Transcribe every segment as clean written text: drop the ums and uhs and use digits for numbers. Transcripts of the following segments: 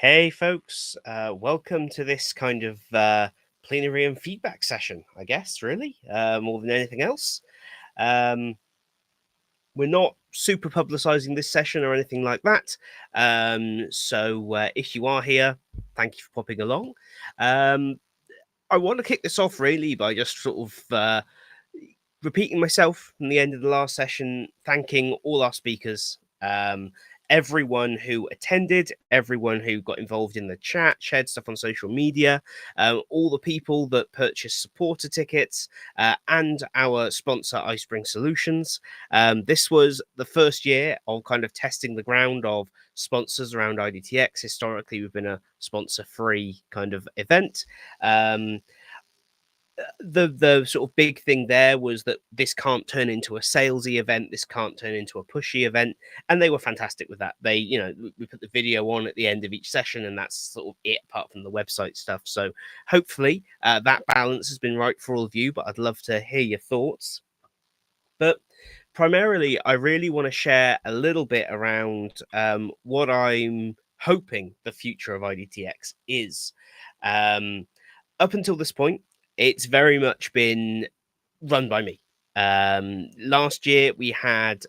Hey, folks, welcome to this kind of plenary and feedback session, I guess, really, more than anything else. Um, we're not super publicizing this session or anything like that. So if you are here, thank you for popping along. I want to kick this off really by just sort of repeating myself from the end of the last session, thanking all our speakers, everyone who attended, everyone who got involved in the chat, shared stuff on social media, all the people that purchased supporter tickets, and our sponsor, iSpring Solutions. This was the first year of kind of testing the ground of sponsors around IDTX. Historically, we've been a sponsor-free kind of event. The sort of big thing there was that this can't turn into a salesy event, this can't turn into a pushy event, and they were fantastic with that. We put the video on at the end of each session, and that's sort of it, apart from the website stuff. So hopefully that balance has been right for all of you, but I'd love to hear your thoughts. But primarily, I really want to share a little bit around what I'm hoping the future of IDTX is. Up until this point, it's very much been run by me. Last year, we had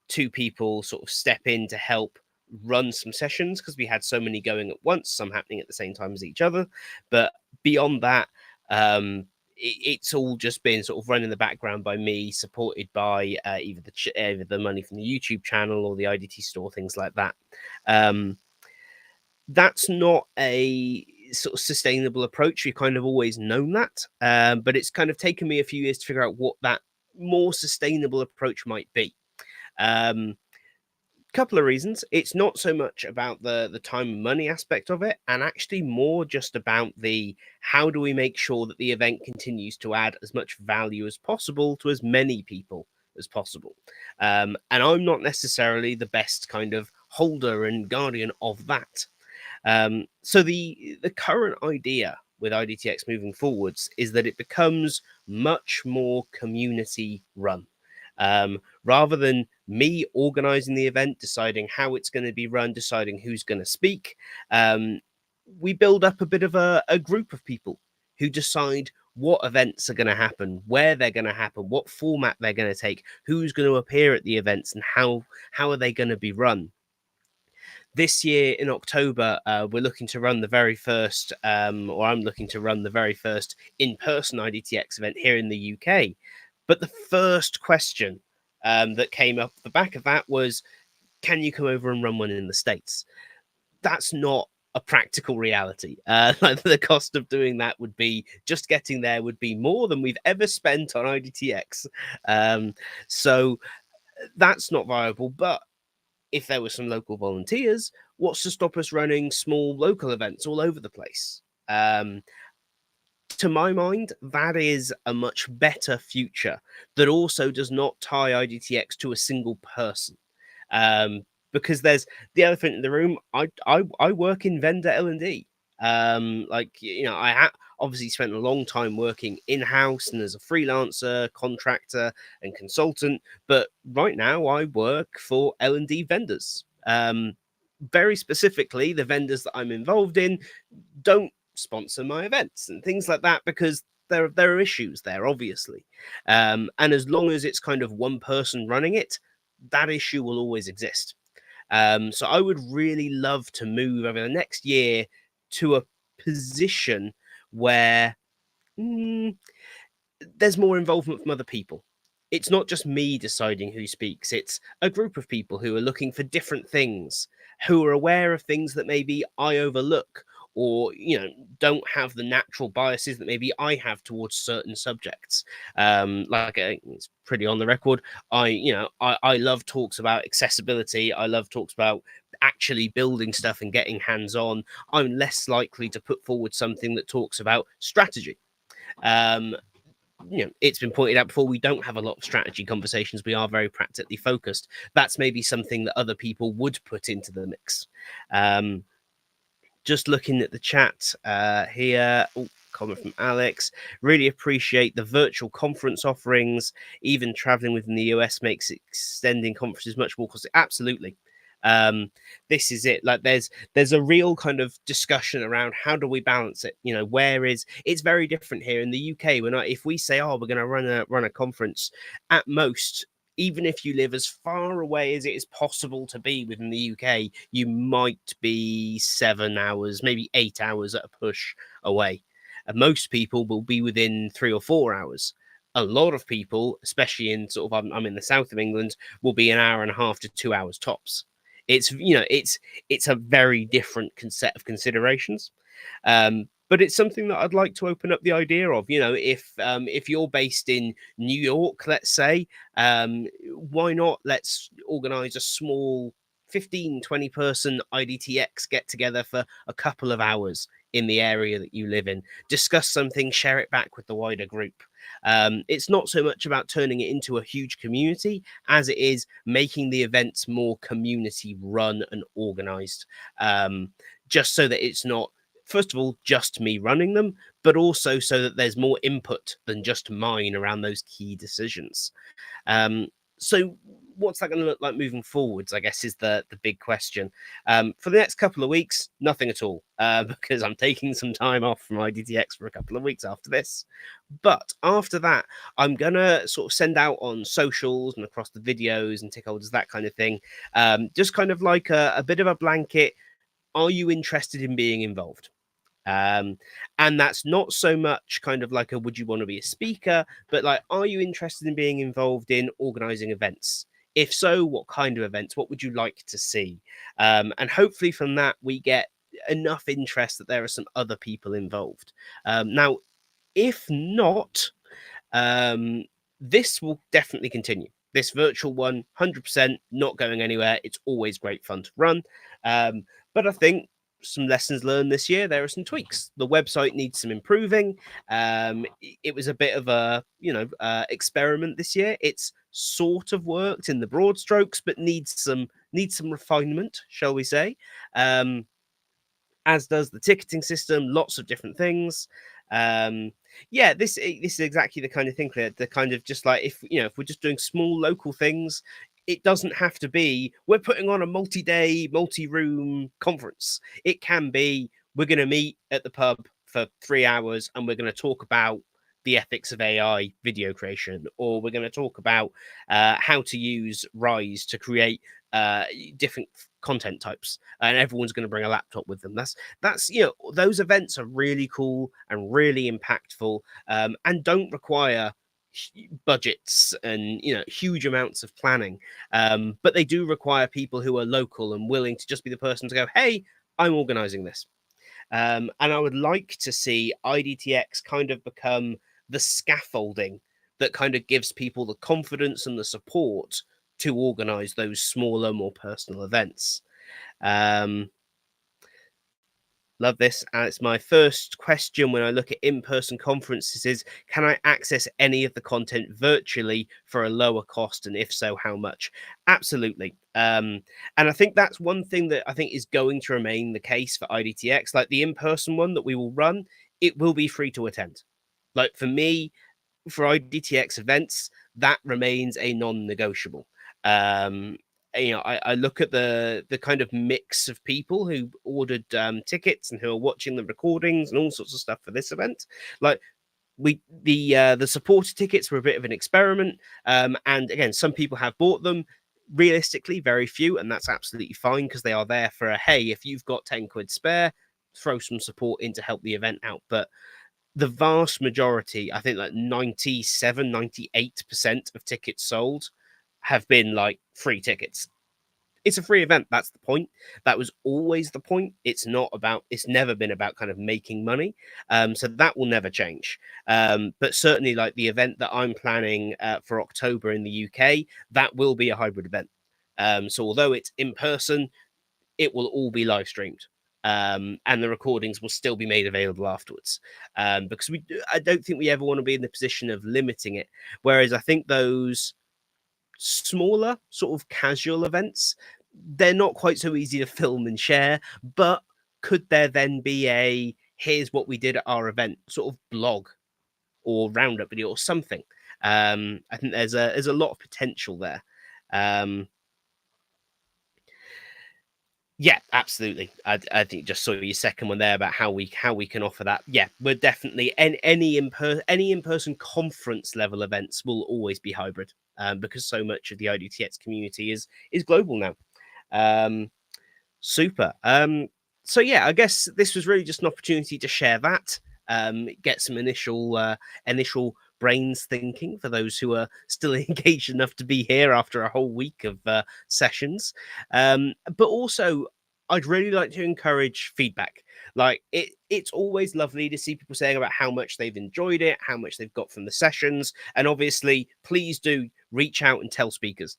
two people sort of step in to help run some sessions because we had so many going at once, some happening at the same time as each other. But beyond that, it's all just been sort of run in the background by me, supported by either the money from the YouTube channel or the IDT store, things like that. That's not a sort of sustainable approach. We've kind of always known that, but it's kind of taken me a few years to figure out what that more sustainable approach might be. Couple of reasons. It's not so much about the time and money aspect of it, and actually more just about the how do we make sure that the event continues to add as much value as possible to as many people as possible. And I'm not necessarily the best kind of holder and guardian of that. So the current idea with IDTX moving forwards is that it becomes much more community run. Rather than me organizing the event, deciding how it's going to be run, deciding who's going to speak, we build up a bit of a group of people who decide what events are going to happen, where they're going to happen, what format they're going to take, who's going to appear at the events, and how are they going to be run. This year in October, we're looking to run the very first, or I'm looking to run the very first in-person IDTX event here in the UK. But the first question that came up the back of that was, can you come over and run one in the States? That's not a practical reality. The cost of doing that would be, just getting there would be more than we've ever spent on IDTX. So that's not viable. But if there were some local volunteers, what's to stop us running small local events all over the place? To my mind, that is a much better future that also does not tie IDTX to a single person. Because there's the elephant in the room. I work in vendor L&D. I obviously spent a long time working in-house and as a freelancer, contractor, and consultant. But right now, I work for L&D vendors. Very specifically, the vendors that I'm involved in don't sponsor my events and things like that because there are issues there, obviously. And as long as it's kind of one person running it, that issue will always exist. So I would really love to move over the next year to a position where there's more involvement from other people. It's not just me deciding who speaks. It's a group of people who are looking for different things, who are aware of things that maybe I overlook, or don't have the natural biases that maybe I have towards certain subjects. It's pretty on the record. I love talks about accessibility. I love talks about actually building stuff and getting hands-on. I'm less likely to put forward something that talks about strategy. It's been pointed out before, we don't have a lot of strategy conversations. We are very practically focused. That's maybe something that other people would put into the mix. Just looking at the chat here. Comment from Alex. Really appreciate the virtual conference offerings. Even traveling within the US makes extending conferences much more costly. Absolutely. This is it. Like there's a real kind of discussion around how do we balance it. Where is it's very different here in the UK. If we say, oh, we're going to run a conference, at most, even if you live as far away as it is possible to be within the UK, you might be 7 hours, maybe 8 hours at a push away. And most people will be within 3 or 4 hours. A lot of people, especially in sort of, I'm in the south of England, will be an hour and a half to 2 hours tops. It's a very different set of considerations. But it's something that I'd like to open up the idea of. If you're based in New York, let's say, why not let's organize a small 15-20 person IDTX get together for a couple of hours in the area that you live in, discuss something, share it back with the wider group. It's not so much about turning it into a huge community as it is making the events more community run and organized, just so that it's not, first of all, just me running them, but also so that there's more input than just mine around those key decisions. So what's that going to look like moving forwards, I guess, is the big question. For the next couple of weeks, nothing at all, because I'm taking some time off from IDTX for a couple of weeks after this. But after that, I'm going to sort of send out on socials and across the videos and tick holders, that kind of thing, just kind of like a bit of a blanket. Are you interested in being involved? And that's not so much kind of like a would you want to be a speaker, but like, are you interested in being involved in organizing events? If so, what kind of events? What would you like to see? And hopefully from that, we get enough interest that there are some other people involved. Now, if not, this will definitely continue. This virtual one, 100% not going anywhere. It's always great fun to run. But I think some lessons learned this year, there are some tweaks. The website needs some improving. It was a bit of a experiment this year. It's sort of worked in the broad strokes, but needs some refinement, shall we say. As does the ticketing system, lots of different things. This is exactly the kind of thing that the kind of, just like, if we're just doing small local things, it doesn't have to be we're putting on a multi-day, multi-room conference. It can be we're going to meet at the pub for 3 hours and we're going to talk about the ethics of AI video creation, or we're going to talk about how to use Rise to create different content types, and everyone's going to bring a laptop with them. That's those events are really cool and really impactful, and don't require budgets and huge amounts of planning, but they do require people who are local and willing to just be the person to go, hey, I'm organizing this. And I would like to see IDTX kind of become the scaffolding that kind of gives people the confidence and the support to organize those smaller, more personal events. Love this. And it's my first question when I look at in-person conferences is, can I access any of the content virtually for a lower cost? And if so, how much? Absolutely. And I think that's one thing that I think is going to remain the case for IDTX. Like the in-person one that we will run, it will be free to attend. Like for me, for IDTX events, that remains a non-negotiable. I look at the kind of mix of people who ordered tickets and who are watching the recordings and all sorts of stuff for this event. Like the supporter tickets were a bit of an experiment, and again, some people have bought them. Realistically, very few, and that's absolutely fine because they are there for a hey, if you've got 10 quid spare, throw some support in to help the event out. But the vast majority, I think like 97, 98% of tickets sold have been like free tickets. It's a free event. That's the point. That was always the point. It's never been about kind of making money. So that will never change. But certainly like the event that I'm planning for October in the UK, that will be a hybrid event. So although it's in person, it will all be live streamed. And the recordings will still be made available afterwards, because I don't think we ever want to be in the position of limiting it. Whereas I think those smaller sort of casual events, they're not quite so easy to film and share. But could there then be a here's what we did at our event sort of blog or roundup video or something? I think there's a lot of potential there. Yeah, absolutely. I think just saw your second one there about how we can offer that. Yeah, we're definitely any in person conference level events will always be hybrid, because so much of the IDTX community is global now. Um, Super. So yeah, I guess this was really just an opportunity to share that, get some initial brains thinking for those who are still engaged enough to be here after a whole week of sessions. But also, I'd really like to encourage feedback. Like it's always lovely to see people saying about how much they've enjoyed it, how much they've got from the sessions, and obviously, please do reach out and tell speakers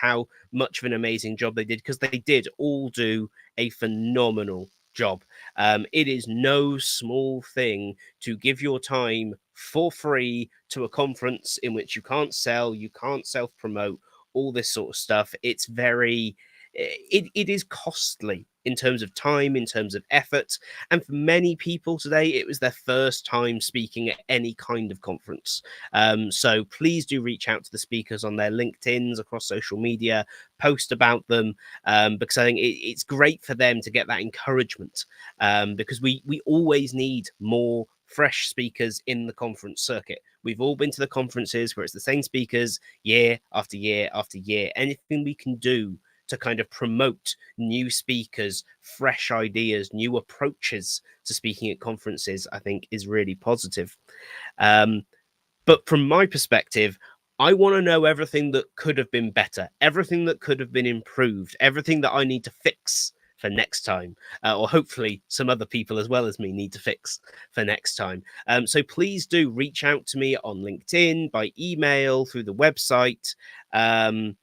how much of an amazing job they did, because they did all do a phenomenal job. It is no small thing to give your time for free to a conference in which you can't sell, you can't self promote, all this sort of stuff. It's very, it is costly in terms of time, in terms of effort. And for many people today, it was their first time speaking at any kind of conference. So please do reach out to the speakers on their LinkedIn's, across social media, post about them, because I think it's great for them to get that encouragement, because we always need more fresh speakers in the conference circuit. We've all been to the conferences where it's the same speakers year after year after year. Anything we can do to kind of promote new speakers, fresh ideas, new approaches to speaking at conferences, I think is really positive. Um, but from my perspective, I want to know everything that could have been better, everything that could have been improved, everything that I need to fix for next time, or hopefully some other people as well as me need to fix for next time. So please do reach out to me on LinkedIn, by email, through the website. Um,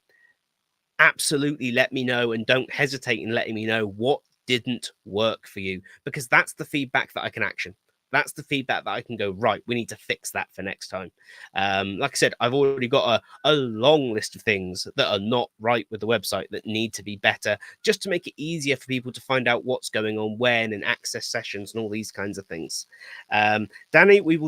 Absolutely let me know, and don't hesitate in letting me know what didn't work for you, because that's the feedback that I can action. That's the feedback that I can go, right, we need to fix that for next time. Like I said, I've already got a long list of things that are not right with the website that need to be better, just to make it easier for people to find out what's going on when, and access sessions and all these kinds of things. Danny, we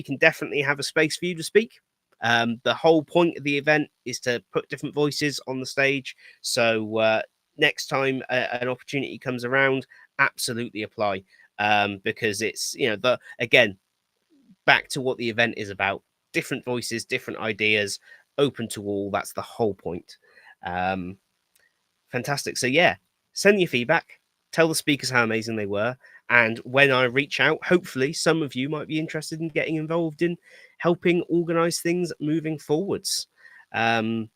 can definitely have a space for you to speak. The whole point of the event is to put different voices on the stage. So next time an opportunity comes around, absolutely apply, because it's, the again, back to what the event is about: different voices, different ideas, open to all. That's the whole point. Um, Fantastic. So yeah, send your feedback, tell the speakers how amazing they were, and when I reach out, hopefully some of you might be interested in getting involved in helping organize things moving forwards. Um,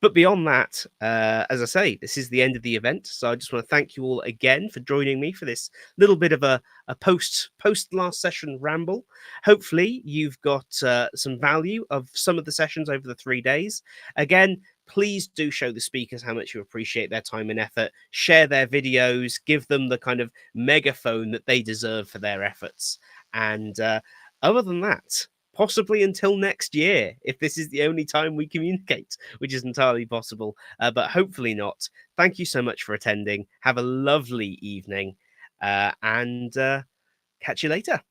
but beyond that, as I say, this is the end of the event. So I just want to thank you all again for joining me for this little bit of a post last session ramble. Hopefully, you've got some value of some of the sessions over the 3 days. Again, please do show the speakers how much you appreciate their time and effort. Share their videos, give them the kind of megaphone that they deserve for their efforts. And other than that, possibly until next year, if this is the only time we communicate, which is entirely possible, but hopefully not. Thank you so much for attending. Have a lovely evening, and catch you later.